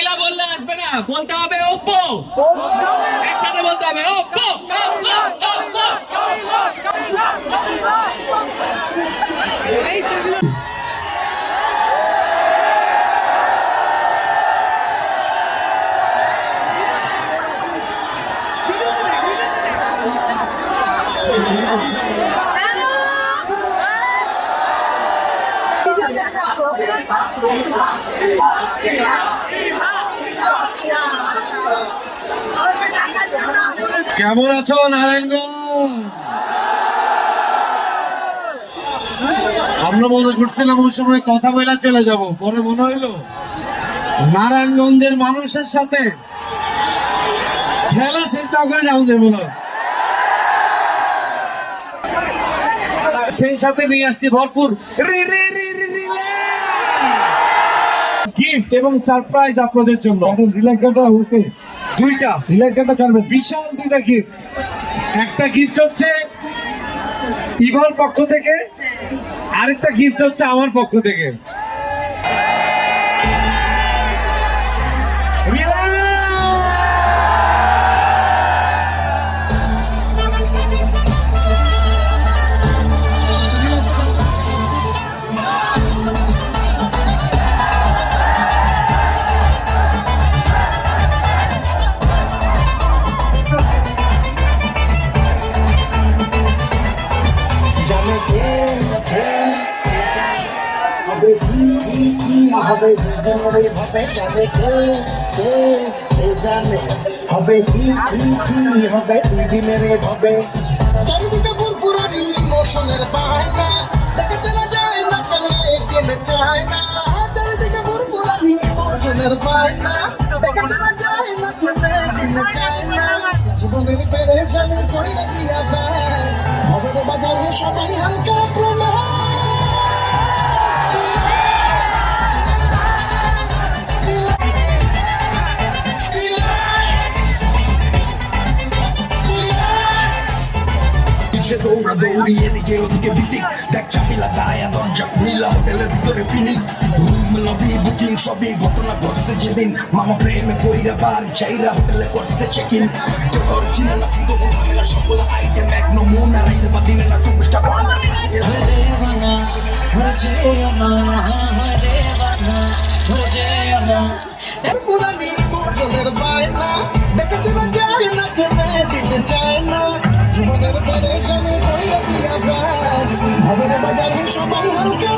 মহিলা বললে আসবে না, বলতে হবে ওপ্পো, একসাথে বলতে হবে ওপ্পো। কেমন আছো নারায়ণগঞ্জ? আমরা মনে করছিলাম ওই সময় কথা বলে চলে যাব, পরে মনে হইলো নারায়ণগঞ্জের মানুষের সাথে খেলা শেষ না করে যাও যাবো না, সেই সাথে নিয়ে আসছি ভরপুর গিফট এবং সারপ্রাইজ আপনাদের জন্য। রিল্যাক্স গানটা ওকে, দুইটা রিল্যাক্স গানটা চালবে, বিশাল দুইটা গিফট। একটা গিফট হচ্ছে ইভার পক্ষ থেকে, আরেকটা গিফট হচ্ছে আমার পক্ষ থেকে। হবে দুজনের ভাবে জানে কে জানে হবে কি হবে দুই দিনের ভাবে চারিদিকে ফুরফুরানি ইমোশনের বাহানা দেখে চলা যায় না কেন কেনে চায় না চারিদিকে ফুরফুরানি ইমোশনের বাহানা দেখে চলা যায় না কেনে চায় না জীবনের পেরেশানি কইরা দিয়া ব্যাস হবে বাজারে সবাই হালকা প্রমাণ দৌড়াদৌড়ি এদিকে ওদিকে বিটিক দেখ চাপিলা দায়া দরজা খুলিলা হোটেলের ভিতরে পিনিক রুম লবি বুকিং সবই ঘটনা ঘটছে যেদিন মামা প্রেমে পইরা বাড়ি চাইরা হোটেলে করছে চেক ইন তোর চিনে না ফুটো বুঝিলা সবগুলো আইটেম এক নমুনা রাইতে বা দিনে না 24টা ঘন্টা দেওয়ানা হয়েছে না দেওয়ানা হয়েছে না পুরানি মোটরের বাইনা দেখে চলা যায় না কেনে দিতে চায় না জীবনের পেরেশানি কইরা দিয়া ব্যাস হবে বাজারে সবাই হালকা